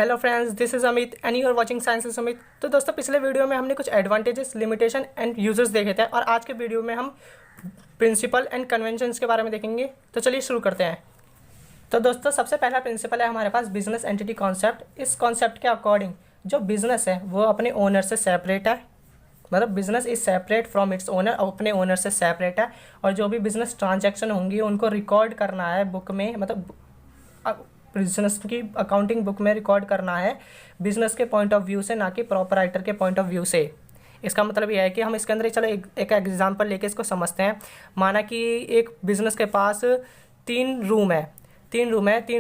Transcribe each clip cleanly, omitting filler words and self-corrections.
Hello friends, this is Amit and you are watching science is Amit. तो दोस्तों, पिछले video में हमने कुछ एडवांटेजेस, लिमिटेशन एंड यूजर्स देखे थे और आज के वीडियो में हम प्रिंसिपल एंड कन्वेंशंस के बारे में देखेंगे। तो चलिए शुरू करते हैं। तो दोस्तों, सबसे पहला प्रिंसिपल है हमारे पास बिजनेस एंटिटी कॉन्सेप्ट। इस कॉन्सेप्ट के अकॉर्डिंग जो बिजनेस है वो अपने ओनर से सेपरेट है, मतलब business is separate from its owner, अपने ओनर से सेपरेट है। और जो भी बिजनेस ट्रांजैक्शन होंगी उनको रिकॉर्ड करना है बुक में, मतलब बिजनेस की अकाउंटिंग बुक में रिकॉर्ड करना है बिजनेस के पॉइंट ऑफ व्यू से, ना कि प्रोपराइटर के पॉइंट ऑफ व्यू से। इसका मतलब यह है कि हम इसके अंदर चलो एक एग्जांपल लेके इसको समझते हैं। माना कि एक बिजनेस के पास तीन रूम है, तीन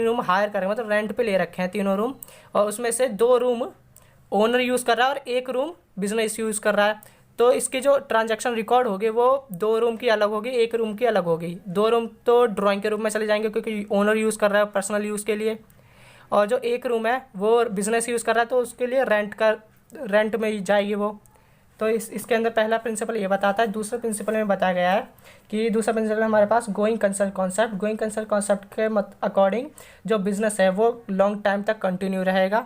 रूम हायर कर रहे हैं, मतलब रेंट पे ले रखे हैं तीनों रूम, और उसमें से दो रूम ओनर यूज़ कर रहा है और एक रूम बिजनेस यूज़ कर रहा है। तो इसकी जो ट्रांजैक्शन रिकॉर्ड होगी वो दो रूम की अलग होगी, एक रूम की अलग होगी। दो रूम तो ड्राइंग के रूम में चले जाएंगे क्योंकि ओनर यूज़ कर रहा है पर्सनल यूज़ के लिए, और जो एक रूम है वो बिजनेस यूज़ कर रहा है तो उसके लिए रेंट में ही जाएगी वो। तो इसके अंदर पहला प्रिंसिपल ये बताता है। दूसरे प्रिंसिपल में बताया गया है कि दूसरा प्रिंसिपल हमारे पास going concern concept. Going concern concept के अकॉर्डिंग जो बिजनेस है वो लॉन्ग टाइम तक कंटिन्यू रहेगा।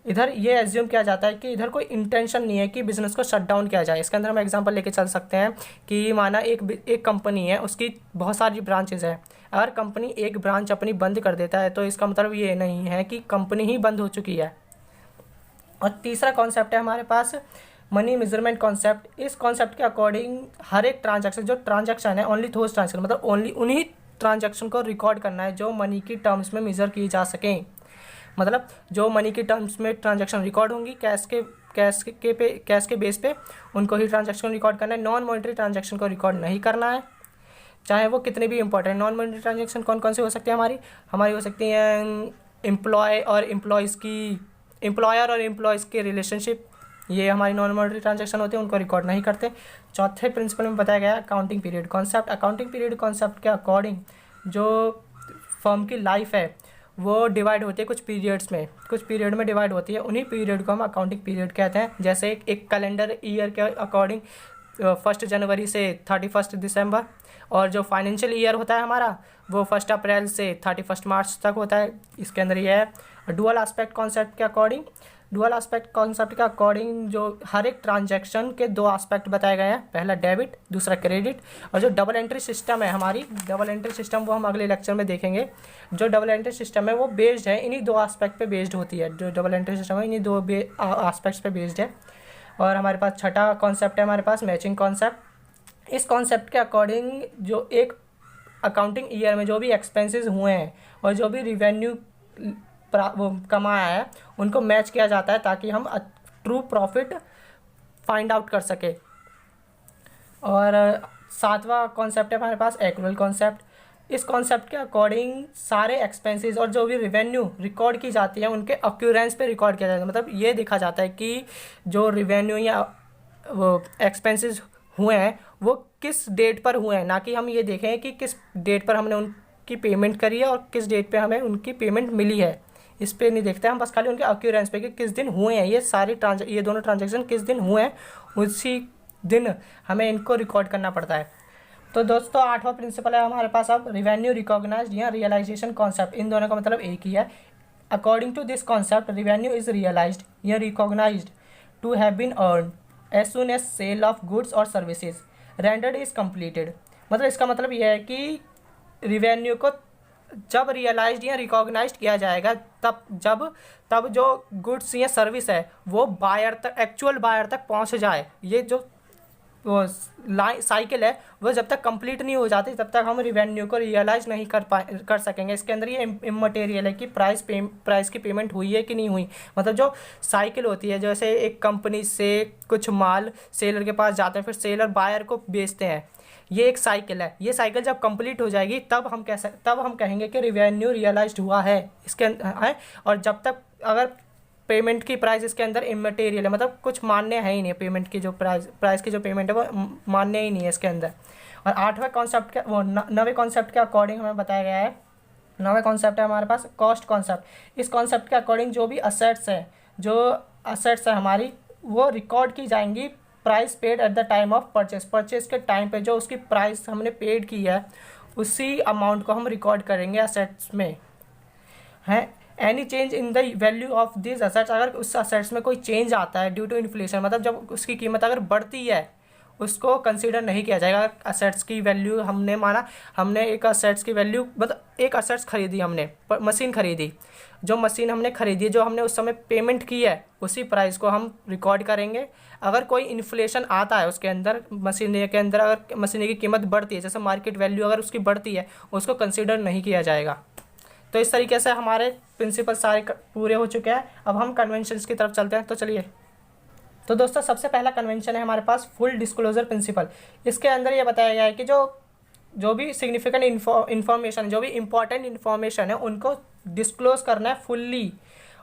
इधर ये एज्यूम किया जाता है कि इधर कोई इंटेंशन नहीं है कि बिजनेस को शट डाउन किया जाए। इसके अंदर हम एग्जांपल लेके चल सकते हैं कि माना एक कंपनी है, उसकी बहुत सारी ब्रांचेज है। अगर कंपनी एक ब्रांच अपनी बंद कर देता है तो इसका मतलब ये नहीं है कि कंपनी ही बंद हो चुकी है। और तीसरा कॉन्सेप्ट है हमारे पास मनी मेजरमेंट कॉन्सेप्ट। इस कॉन्सेप्ट के अकॉर्डिंग हर एक ट्रांजैक्शन, जो ट्रांजैक्शन है ओनली थोज ट्रांजैक्शन, मतलब ओनली उन्हीं ट्रांजैक्शन को रिकॉर्ड करना है जो मनी की टर्म्स में मेजर की जा सकें। मतलब जो मनी की टर्म्स में ट्रांजैक्शन रिकॉर्ड होंगी कैश के बेस पे, उनको ही ट्रांजैक्शन रिकॉर्ड करना है। नॉन मॉनिटरी ट्रांजैक्शन को रिकॉर्ड नहीं करना है, चाहे वो कितने भी इंपॉर्टेंट। नॉन मॉनिटरी ट्रांजैक्शन कौन कौन से हो सकती है हमारी हो सकती हैं एम्प्लॉयर और एम्प्लॉयज़ के रिलेशनशिप, ये हमारी नॉन मॉनिटरी ट्रांजैक्शन होते हैं, उनको रिकॉर्ड नहीं करते। चौथे प्रिंसिपल में बताया गया accounting period concept. Accounting period concept के अकॉर्डिंग जो फर्म की लाइफ है वो डिवाइड होती है कुछ पीरियड्स में, कुछ पीरियड में डिवाइड होती है। उन्हीं पीरियड को हम अकाउंटिंग पीरियड कहते हैं। जैसे एक कैलेंडर ईयर के अकॉर्डिंग 1 जनवरी से 31 दिसंबर, और जो फाइनेंशियल ईयर होता है हमारा वो 1 अप्रैल से 31 मार्च तक होता है। इसके अंदर ये है डुअल एस्पेक्ट कॉन्सेप्ट के अकॉर्डिंग। डुअल एस्पेक्ट कॉन्सेप्ट के अकॉर्डिंग जो हर एक ट्रांजैक्शन के दो एस्पेक्ट बताए गए हैं, पहला डेबिट, दूसरा क्रेडिट। और जो डबल एंट्री सिस्टम है हमारी, डबल एंट्री सिस्टम वो हम अगले लेक्चर में देखेंगे। जो डबल एंट्री सिस्टम है वो बेस्ड है इन्हीं दो एस्पेक्ट पे बेस्ड होती है। जो डबल एंट्री सिस्टम है इन्हीं दो एस्पेक्ट्स पे बेस्ड है। और हमारे पास छठा कॉन्सेप्ट है हमारे पास मैचिंग कॉन्सेप्ट। इस कॉन्सेप्ट के अकॉर्डिंग जो एक अकाउंटिंग ईयर में जो भी एक्सपेंसेस हुए हैं और जो भी रिवेन्यू वो कमाया है उनको मैच किया जाता है ताकि हम ट्रू प्रॉफिट फाइंड आउट कर सके। और सातवां कॉन्सेप्ट है हमारे पास एक्रूअल कॉन्सेप्ट। इस कॉन्सेप्ट के अकॉर्डिंग सारे एक्सपेंसेस और जो भी रिवेन्यू रिकॉर्ड की जाती है उनके अक्यूरेंस पे रिकॉर्ड किया जाता है। मतलब ये देखा जाता है कि जो रिवेन्यू या वो एक्सपेंसेस हुए हैं वो किस डेट पर हुए हैं, ना कि हम ये देखें कि किस डेट पर हमने उनकी पेमेंट करी है और किस डेट पे हमें उनकी पेमेंट मिली है। इस पे नहीं देखते हम, बस खाली उनके अक्यूरेंस पे कि किस दिन हुए हैं ये दोनों ट्रांजैक्शन किस दिन हुए हैं, उसी दिन हमें इनको रिकॉर्ड करना पड़ता है। तो दोस्तों, आठवां प्रिंसिपल है हमारे पास अब रेवेन्यू रिकॉग्नाइज्ड या रियलाइजेशन कॉन्सेप्ट। इन दोनों का मतलब एक ही है। According to this concept revenue is realised या recognised to have been earn as soon as sale of goods और सर्विसेज रेंडर्ड इज कम्प्लीटेड। मतलब इसका मतलब यह है कि रिवेन्यू को जब रियलाइज्ड या रिकॉग्नाइज्ड किया जाएगा तब जो गुड्स या सर्विस है वो बायर तक, एक्चुअल बायर तक पहुंच जाए। ये जो वो साइकिल है वो जब तक कंप्लीट नहीं हो जाती तब तक हम रिवेन्यू को रियलाइज नहीं कर सकेंगे। इसके अंदर ये इममटेरियल है कि प्राइस की पेमेंट हुई है कि नहीं हुई। मतलब जो साइकिल होती है, जैसे एक कंपनी से कुछ माल सेलर के पास जाते हैं, फिर सेलर बायर को बेचते हैं, ये एक साइकिल है। ये साइकिल जब कंप्लीट हो जाएगी तब हम कहेंगे कि रिवेन्यू रियलाइज्ड हुआ है इसके है। और जब तक अगर पेमेंट की प्राइस इसके अंदर इमटेरियल है, मतलब कुछ मान्य है ही नहीं, पेमेंट की जो प्राइस की जो पेमेंट है वो मान्य ही नहीं है इसके अंदर। और आठवें कॉन्सेप्ट के नवे कॉन्सेप्ट के अकॉर्डिंग हमें बताया गया है, नवे कॉन्सेप्ट है हमारे पास कॉस्ट कॉन्सेप्ट। इस कॉन्सेप्ट के अकॉर्डिंग जो भी असेट्स है हमारी वो रिकॉर्ड की जाएंगी price paid at the time of purchase के टाइम पे जो उसकी प्राइस हमने पेड की है उसी अमाउंट को हम रिकॉर्ड करेंगे असेट्स में है। Any change in the value of this assets, अगर उस असेट्स में कोई चेंज आता है ड्यू टू इन्फ्लेशन, मतलब जब उसकी कीमत अगर बढ़ती है उसको कंसीडर नहीं किया जाएगा। असेट्स की वैल्यू हमने माना, हमने एक असेट्स की वैल्यू मतलब एक असेट्स खरीदी, हमने मशीन खरीदी, जो मशीन हमने खरीदी जो हमने उस समय पेमेंट की है उसी प्राइस को हम रिकॉर्ड करेंगे। अगर कोई इन्फ्लेशन आता है उसके अंदर, मशीन के अंदर अगर मशीन की कीमत बढ़ती है, जैसे मार्केट वैल्यू अगर उसकी बढ़ती है, उसको कंसीडर नहीं किया जाएगा। तो इस तरीके से हमारे प्रिंसिपल सारे पूरे हो चुके हैं। अब हम कन्वेंशंस की तरफ चलते हैं। तो चलिए, तो दोस्तों सबसे पहला कन्वेंशन है हमारे पास फुल डिस्क्लोजर प्रिंसिपल। इसके अंदर ये बताया गया है कि जो भी सिग्निफिकेंट इन्फॉर्मेशन, जो भी इंपॉर्टेंट इन्फॉर्मेशन है उनको डिस्क्लोज करना है फुल्ली,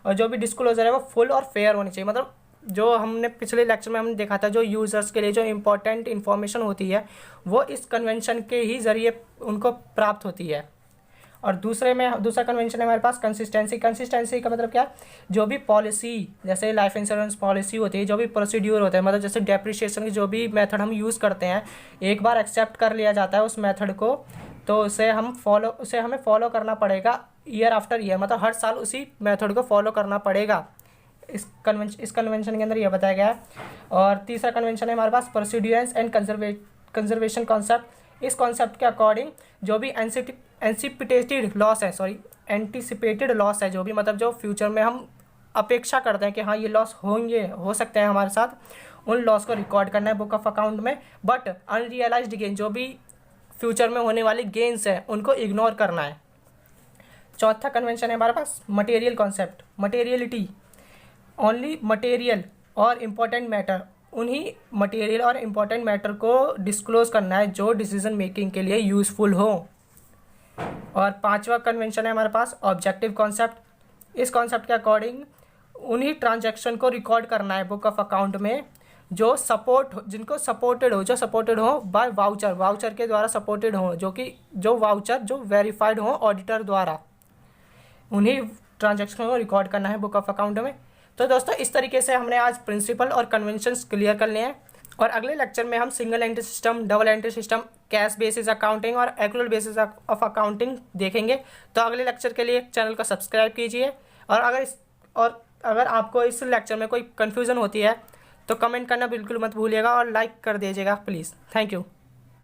और जो भी डिस्क्लोजर है वो फुल और फेयर होनी चाहिए। मतलब जो हमने पिछले लेक्चर में हमने देखा था, जो यूज़र्स के लिए जो इंपॉर्टेंट इन्फॉर्मेशन होती है वो इस कन्वेंशन के ही ज़रिए उनको प्राप्त होती है। और दूसरा कन्वेंशन है हमारे पास कंसिस्टेंसी। कंसिस्टेंसी का मतलब क्या है, जो भी पॉलिसी, जैसे लाइफ इंश्योरेंस पॉलिसी होती है, जो भी प्रोसीड्यूर होता है, मतलब जैसे डेप्रिसिएशन की जो भी मेथड हम यूज़ करते हैं, एक बार एक्सेप्ट कर लिया जाता है उस मेथड को, तो उसे हमें फॉलो करना पड़ेगा ईयर आफ्टर ईयर, मतलब हर साल उसी मेथड को फॉलो करना पड़ेगा। इस कन्वेंशन के अंदर यह बताया गया है। और तीसरा कन्वेंशन है हमारे पास परसिड्यूरेंस एंड कंजर्वेशन कॉन्सेप्ट। इस कॉन्सेप्ट के अकॉर्डिंग जो भी एंटिसिपेटेड लॉस है, जो भी मतलब जो फ्यूचर में हम अपेक्षा करते हैं कि हाँ ये लॉस हो सकते हैं हमारे साथ, उन लॉस को रिकॉर्ड करना है बुक ऑफ अकाउंट में। बट अनरियलाइज्ड गेन, जो भी फ्यूचर में होने वाली गेन्स है उनको इग्नोर करना है। चौथा कन्वेंशन है हमारे पास material concept. Materiality, only material और इम्पोर्टेंट मैटर, उन्हीं मटेरियल और इम्पोर्टेंट मैटर को डिस्क्लोज करना है जो डिसीजन मेकिंग के लिए यूज़फुल हो। और पांचवा कन्वेंशन है हमारे पास ऑब्जेक्टिव कॉन्सेप्ट। इस कॉन्सेप्ट के अकॉर्डिंग उन्हीं ट्रांजैक्शन को रिकॉर्ड करना है बुक ऑफ अकाउंट में जो सपोर्टेड हो बाय वाउचर के द्वारा सपोर्टेड हो, जो वेरीफाइड हो ऑडिटर द्वारा, उन्हीं ट्रांजैक्शन को रिकॉर्ड करना है बुक ऑफ अकाउंट में। तो दोस्तों इस तरीके से हमने आज प्रिंसिपल और कन्वेंशंस क्लियर कर लिए हैं, और अगले लेक्चर में हम single entry system, double entry system, cash basis accounting और एक्रूअल बेसिस ऑफ अकाउंटिंग देखेंगे। तो अगले लेक्चर के लिए चैनल को सब्सक्राइब कीजिए, और अगर आपको इस लेक्चर में कोई कन्फ्यूज़न होती है तो कमेंट करना बिल्कुल मत भूलिएगा, और लाइक कर दीजिएगा प्लीज़। Thank you.